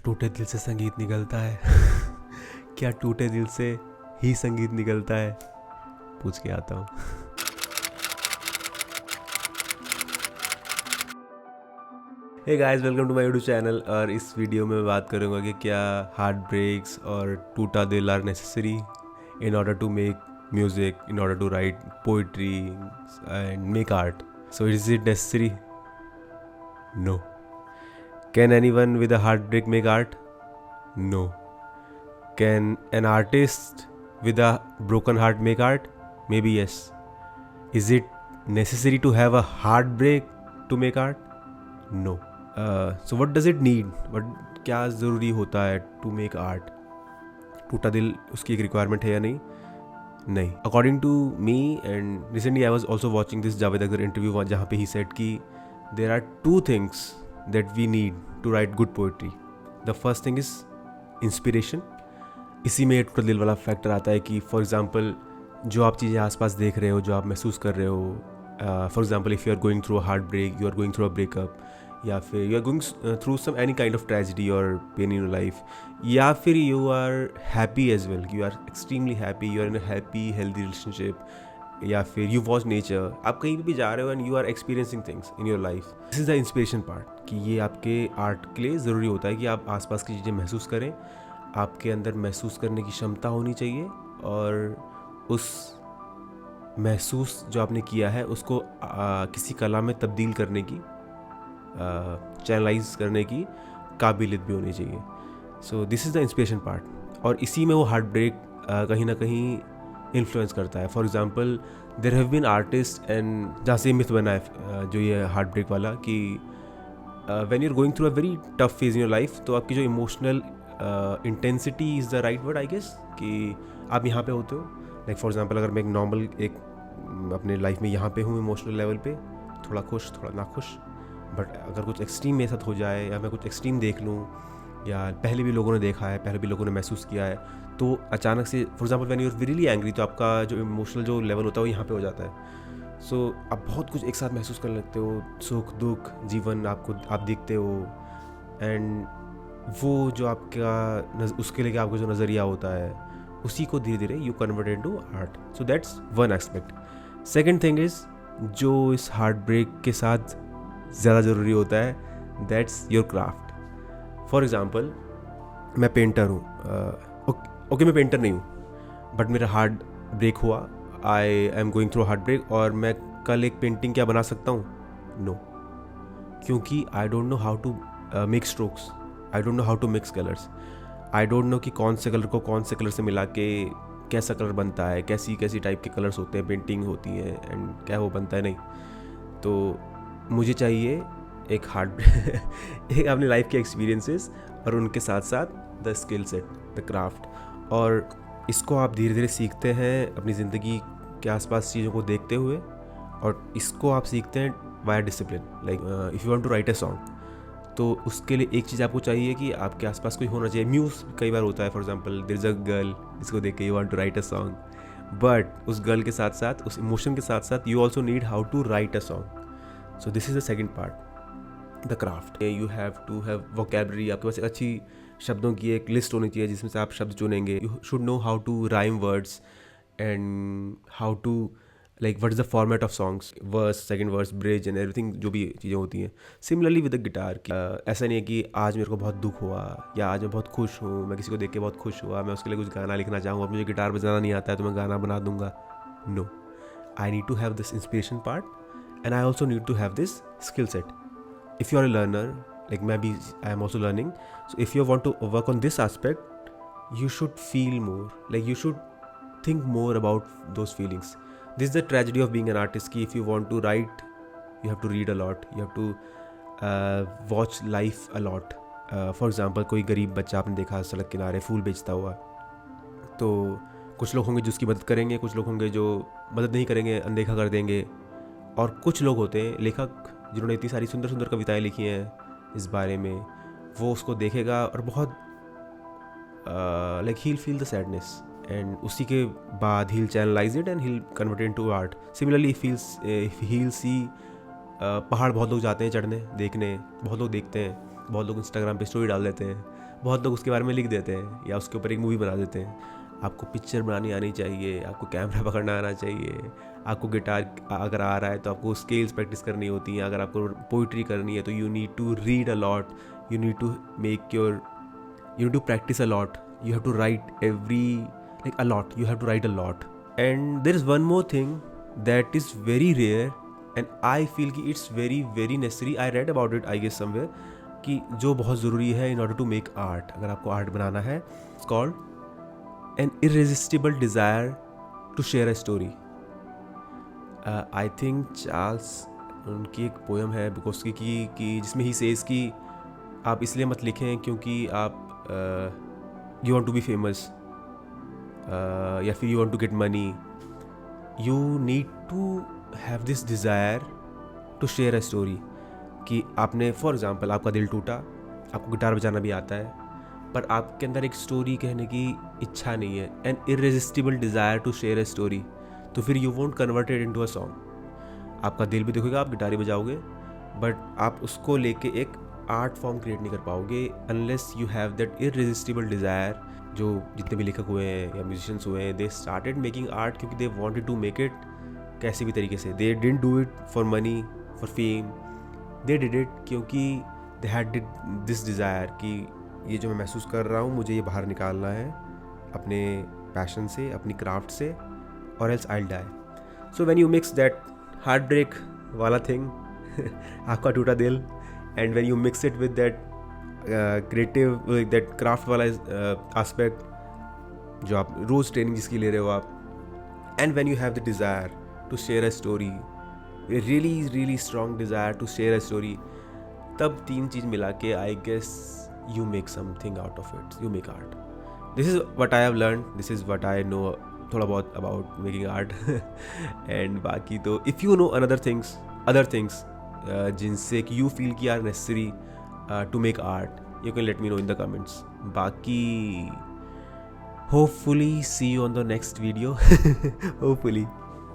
क्या टूटे दिल से संगीत निकलता है? क्या टूटे दिल से ही संगीत निकलता है? पूछ के आता हूँ। Hey guys, welcome to my YouTube channel. और इस वीडियो में मैं बात करूँगा कि क्या हार्ट ब्रेक्स और टूटा दिल are necessary in order to make music, in order to write poetry and make art. So is it necessary? No. Can anyone with a heartbreak make art? No. Can an artist with a broken heart make art? Maybe yes. Is it necessary to have a heartbreak to make art? No. So what does it need? क्या ज़रूरी होता है to make art? टूटा दिल उसकी एक requirement है या नहीं? नहीं. According to me, and recently I was also watching this Javed Akhtar interview जहाँ पे ही सेड कि there are two things that we need to write good poetry. The first thing is inspiration. इसी में टूटा दिल वाला फैक्टर आता है कि फॉर एग्जाम्पल जो आप चीज़ें आसपास देख रहे हो, जो आप महसूस कर रहे हो, for example if you are going through a heart break, you are going through a breakup, या फिर you are going through some any kind of tragedy और पेन इन योर लाइफ, या फिर you are happy as well, you are extremely happy, you are in a happy healthy relationship, या फिर you watch nature, आप कहीं भी जा रहे हो and you are experiencing things in your life. This is the inspiration part कि ये आपके आर्ट के लिए ज़रूरी होता है कि आप आसपास की चीज़ें महसूस करें. आपके अंदर महसूस करने की क्षमता होनी चाहिए और उस महसूस जो आपने किया है उसको किसी कला में तब्दील करने की, चैनलाइज करने की काबिलियत भी होनी चाहिए. सो this is the inspiration part. और इसी में वो हार्ट ब्रेक कहीं ना कहीं इन्फ्लुएंस करता है. For example there have been artist, and जहाँ से मिथ बना है जो ये हार्ट ब्रेक वाला कि when you are going through a very tough phase in your life, तो आपकी जो emotional intensity is the right word I guess, कि आप यहाँ पे होते हो. लाइक फॉर एग्जांपल अगर मैं एक नॉर्मल अपने लाइफ में यहाँ पे हूँ इमोशनल लेवल पे, थोड़ा खुश थोड़ा नाखुश, बट अगर कुछ एक्सट्रीम मेरे साथ हो जाए या मैं कुछ एक्सट्रीम देख लूँ, या पहले भी लोगों ने देखा है, पहले भी लोगों ने महसूस किया है, तो अचानक से for example when you are really angry, तो आपका जो इमोशनल जो लेवल होता है वो यहाँ पे हो जाता है. सो आप बहुत कुछ एक साथ महसूस करने लगते हो, सुख दुख जीवन आप देखते हो, एंड वो जो आपका उसके लिए आपका जो नज़रिया होता है उसी को धीरे धीरे you convert into art. So that's one aspect. Second thing is जो इस हार्ट ब्रेक के साथ ज़्यादा ज़रूरी होता है, that's your craft. For example मैं पेंटर हूँ, ओके मैं पेंटर नहीं हूँ, बट मेरा हार्ट ब्रेक हुआ, I am going through heart break, और मैं कल एक पेंटिंग क्या बना सकता हूँ? नो. क्योंकि I don't know how to make strokes, I don't know how to mix colours, I don't know कि कौन से कलर को कौन से कलर से मिला के कैसा कलर बनता है, कैसी कैसी टाइप के कलर्स होते हैं, पेंटिंग होती है, एंड क्या वो बनता है. नहीं, तो मुझे चाहिए एक हार्ट एक अपनी लाइफ के एक्सपीरियंसेस और उनके साथ साथ the skill set, the craft. और इसको आप धीरे धीरे सीखते हैं अपनी ज़िंदगी के आसपास चीज़ों को देखते हुए, और इसको आप सीखते हैं via discipline. Like if you want to write a song, तो उसके लिए एक चीज़ आपको चाहिए कि आपके आसपास कोई होना चाहिए. म्यूज़ कई बार होता है, for example there is a girl, इसको देख के you want to write a song, but उस गर्ल के साथ साथ उस इमोशन के साथ साथ you also need how to write a song. So this is the second part, the craft. You have to have vocabulary, आपके पास एक अच्छी शब्दों की एक लिस्ट होनी चाहिए जिसमें से आप शब्द चुनेंगे. You should know how to rhyme words and how to like what is the format of songs, verse, second verse, bridge and everything, जो भी चीज़ें होती हैं. सिमिलरली विद द गिटार, ऐसा नहीं है कि आज मेरे को बहुत दुख हुआ या आज मैं बहुत खुश हूँ, मैं किसी को देख के बहुत खुश हुआ, मैं उसके लिए कुछ गाना लिखना चाहूँगा, मुझे गिटार बजाना नहीं आता है तो मैं गाना बना दूंगा. No, I need to have this inspiration part, and I also need to have this skill set. If you are a learner, like maybe I am also learning, so if you want to work on this aspect, you should feel more, like you should think more about those feelings. This is the tragedy of being an artist, ki if you want to write, you have to read a lot, you have to watch life a lot. For example, कोई गरीब बच्चा आपने देखा सड़क किनारे फूल बेचता हुआ, तो कुछ लोग होंगे जो उसकी मदद करेंगे, कुछ लोग होंगे जो मदद नहीं करेंगे, अनदेखा कर देंगे, और कुछ लोग होते हैं लेखक जिन्होंने इतनी सारी सुंदर सुंदर कविताएं लिखी हैं इस बारे में, वो उसको देखेगा और बहुत लाइक ही फील द सैडनेस, एंड उसी के बाद ही channelise it and he convert into art. Similarly he see पहाड़ बहुत लोग जाते हैं चढ़ने देखने, बहुत लोग देखते हैं, बहुत लोग इंस्टाग्राम पे स्टोरी डाल देते हैं, बहुत लोग उसके बारे में लिख देते हैं या उसके ऊपर एक मूवी बना देते हैं। आपको पिक्चर बनानी आनी चाहिए, आपको कैमरा पकड़ना आना चाहिए, आपको गिटार अगर आ रहा है तो आपको स्केल्स प्रैक्टिस करनी होती हैं, अगर आपको पोइट्री करनी है तो you need to read a lot, you need to practise a lot, you have to write a lot, you have to write a lot. And there is one more thing that is very rare and I feel कि it's very very necessary. I read about it I guess somewhere कि जो बहुत ज़रूरी है in order to make art, अगर आपको art बनाना है, it's called an irresistible desire to share a story. I think Charles उनकी एक पोएम है बुकोस्की की जिसमें ही सेज कि आप इसलिए मत लिखें क्योंकि आप you want to be famous या फिर you want to get money. You need to have this desire to share a story. कि आपने फॉर एग्ज़ाम्पल आपका दिल टूटा, आपको गिटार बजाना भी आता है, पर आपके अंदर एक स्टोरी कहने की इच्छा नहीं है, an irresistible desire to share a story, तो फिर you won't convert it into a song. आपका दिल भी दुखेगा, आप गिटार ही बजाओगे, बट आप उसको लेके एक आर्ट फॉर्म क्रिएट नहीं कर पाओगे unless you have that irresistible desire. जो जितने भी लेखक हुए हैं या म्यूजिशियंस हुए हैं, दे स्टार्टेड मेकिंग आर्ट क्योंकि they wanted to make it कैसे भी तरीके से. They didn't do it for money, for fame, they did it क्योंकि दे हैड दिस डिज़ायर कि ये जो मैं महसूस कर रहा हूँ मुझे ये बाहर निकालना है अपने पैशन से, अपनी क्राफ्ट से, और else I will die. So when you mix that heart break वाला थिंग आपका टूटा दिल, and when you mix it with that creative, that craft वाला aspect जो आप रोज़ ट्रेनिंग जिसकी ले रहे हो आप, and when you have the desire to share a story, a really really strong desire to share a story, तब तीन चीज़ मिला के I guess you make something out of it, you make art. This is what I have learned, this is what I know थोड़ा बहुत about making art. and बाकी तो if you know other things जिनसे कि you feel कि are necessary to make art, you can let me know in the comments. बाकी hopefully see you on the next video. Hopefully.